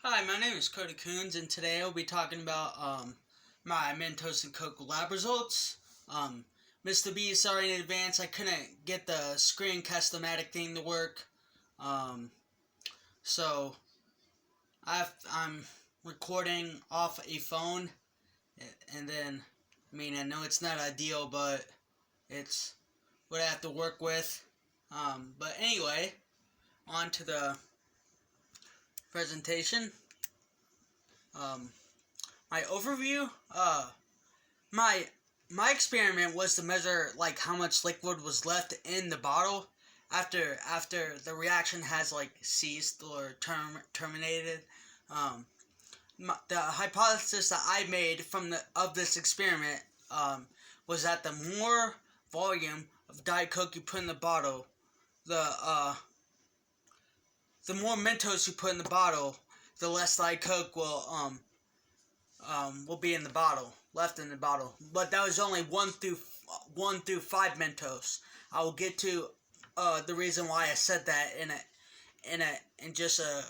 Hi, my name is Cody Coons, and today I'll be talking about my Mentos and Coke lab results. Mr. B, sorry in advance, I couldn't get the screen customatic thing to work. So I'm recording off a phone, and then I know it's not ideal, but it's what I have to work with. But anyway, on to the presentation. My overview. My my experiment was to measure like how much liquid was left in the bottle after the reaction has like ceased or terminated. The hypothesis that I made of this experiment was that the more volume of Diet Coke you put in the bottle, the more Mentos you put in the bottle, the less Diet Coke will be in the bottle, left in the bottle. But that was only 1 through 5 Mentos. I will get to the reason why I said that in just a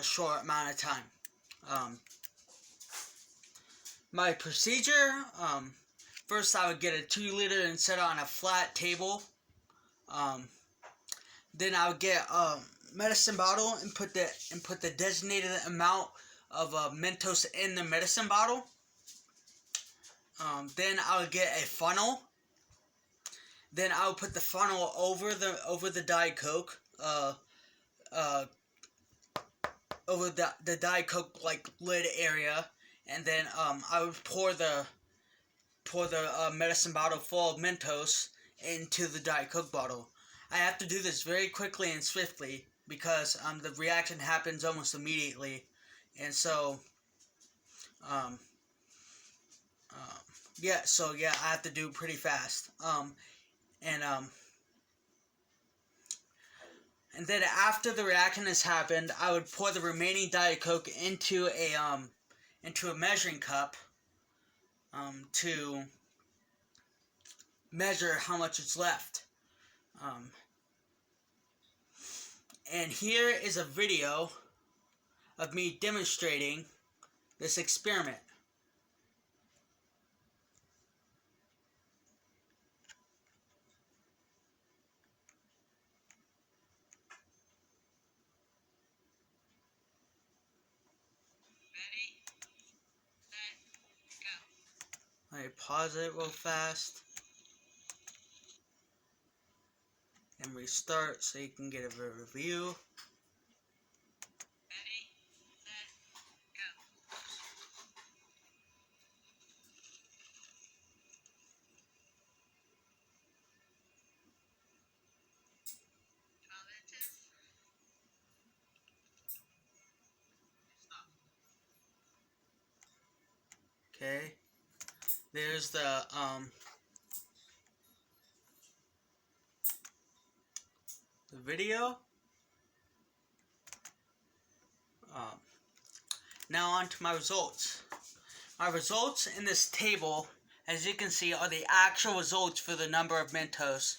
short amount of time. My procedure. First, I would get a 2-liter and set it on a flat table. Then I would get a medicine bottle and put the designated amount of Mentos in the medicine bottle. Then I would get a funnel. Then I would put the funnel over the Diet Coke, over the Diet Coke like lid area, and then I would pour the medicine bottle full of Mentos into the Diet Coke bottle. I have to do this very quickly and swiftly because the reaction happens almost immediately, and so I have to do it pretty fast. And then after the reaction has happened, I would pour the remaining Diet Coke into a measuring cup to measure how much is left. And here is a video of me demonstrating this experiment. Let me pause it real fast and restart so you can get a review. Okay, there's the video. Now on to my results. My results in this table, as you can see, are the actual results for the number of Mentos,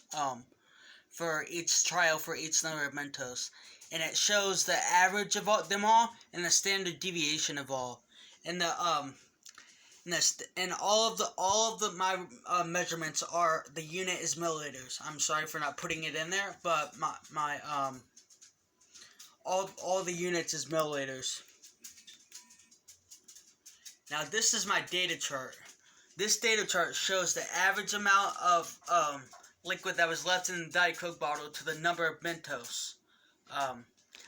for each trial for each number of Mentos. And it shows the average of them all and the standard deviation of all. And all of my measurements are, the unit is milliliters. I'm sorry for not putting it in there, but all the units is milliliters. Now this is my data chart. This data chart shows the average amount of liquid that was left in the Diet Coke bottle to the number of Mentos.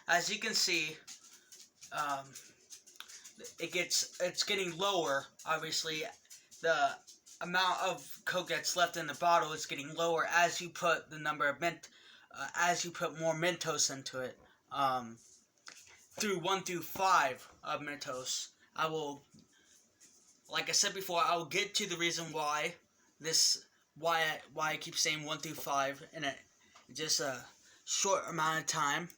As you can see, it's getting lower. Obviously, the amount of Coke that's left in the bottle is getting lower as you put the number of as you put more Mentos into it. Through 1 through 5 of Mentos, like I said before, I will get to the reason why I keep saying 1 through 5 in just a short amount of time.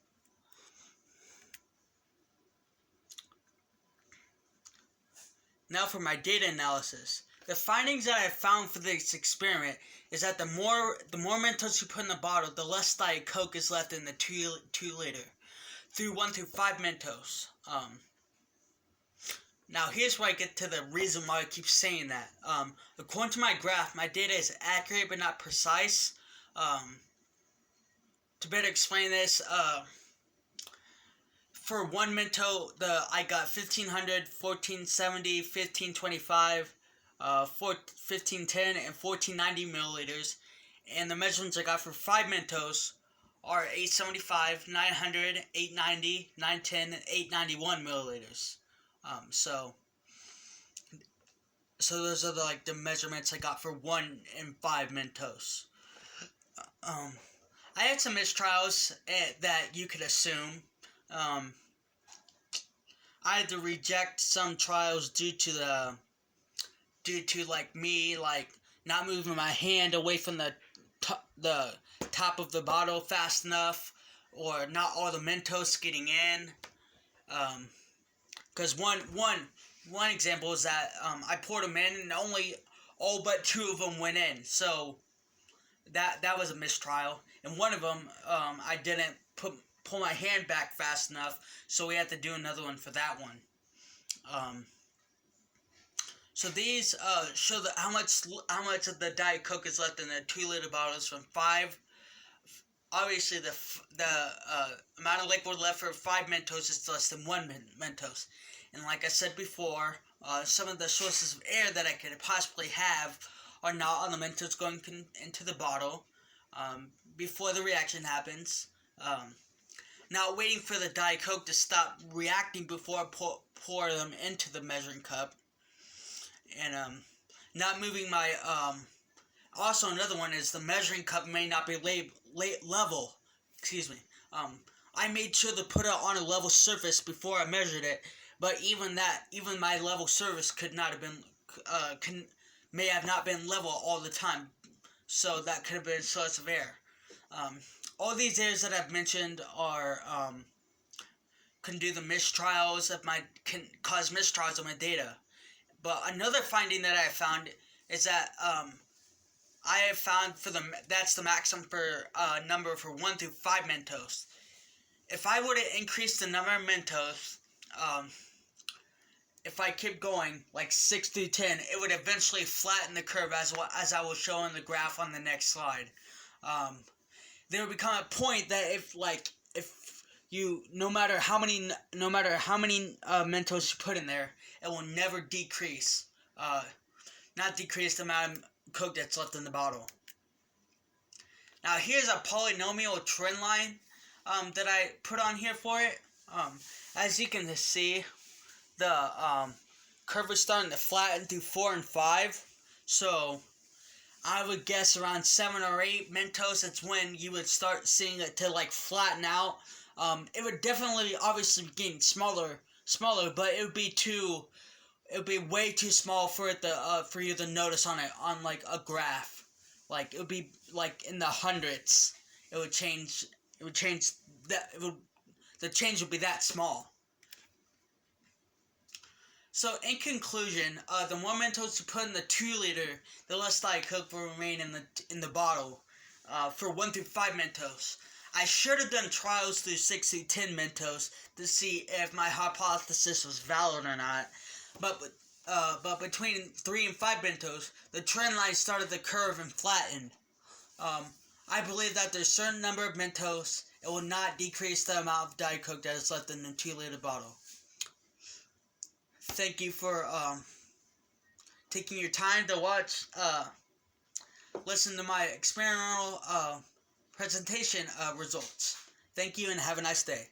Now for my data analysis. The findings that I found for this experiment is that the more Mentos you put in the bottle, the less Diet Coke is left in the 2 liter. Through 1 through 5 Mentos. Now here's where I get to the reason why I keep saying that. According to my graph, my data is accurate but not precise. To better explain this, for one Minto, I got 1500, 1470, 1525, 1510, and 1490 milliliters. And the measurements I got for 5 Mentos are 875, 900, 890, 910, and 891 milliliters. So those are the measurements I got for 1 and 5 Mentos. I had some mistrials that you could assume. I had to reject some trials due to me not moving my hand away from the top of the bottle fast enough, or not all the Mentos getting in. Because one example is that I poured them in and only all but 2 of them went in. So that was a mistrial. And one of them, I didn't pull my hand back fast enough, so we had to do another one for that one. So these show how much of the Diet Coke is left in the 2-liter bottles from 5. Obviously, the amount of liquid left for 5 Mentos is less than 1 Mentos. And like I said before, some of the sources of air that I could possibly have are not on the Mentos going into the bottle before the reaction happens. Not waiting for the Diet Coke to stop reacting before I pour them into the measuring cup. And not moving my... also, another one is the measuring cup may not be level. Excuse me. I made sure to put it on a level surface before I measured it, but even my level surface could not have been... may have not been level all the time. So that could have been a source of error. All these errors that I've mentioned are can do the mistrials can cause mistrials of my data. But another finding that I found is that I have found that's the maximum for number for 1 through 5 Mentos. If I were to increase the number of Mentos, if I keep going like 6 through 10, it would eventually flatten the curve as I will show in the graph on the next slide. There will become a point that if you no matter how many Mentos you put in there, it will never decrease. Not decrease the amount of Coke that's left in the bottle. Now here's a polynomial trend line that I put on here for it. As you can see, the curve is starting to flatten through 4 and 5. So I would guess around 7 or 8 Mentos, it's when you would start seeing it to flatten out. It would definitely obviously be getting smaller, but it would be way too small for it to for you to notice on a graph. It would be in the hundreds. The change would be that small. So in conclusion, the more Mentos you put in the 2-liter, the less Diet Coke will remain in the bottle. For 1 through 5 Mentos, I should have done trials through 6 through 10 Mentos to see if my hypothesis was valid or not. But between 3 and 5 Mentos, the trend line started to curve and flatten. I believe that there's a certain number of Mentos, it will not decrease the amount of Diet Coke that is left in the 2-liter bottle. Thank you for taking your time to listen to my experimental presentation results. Thank you and have a nice day.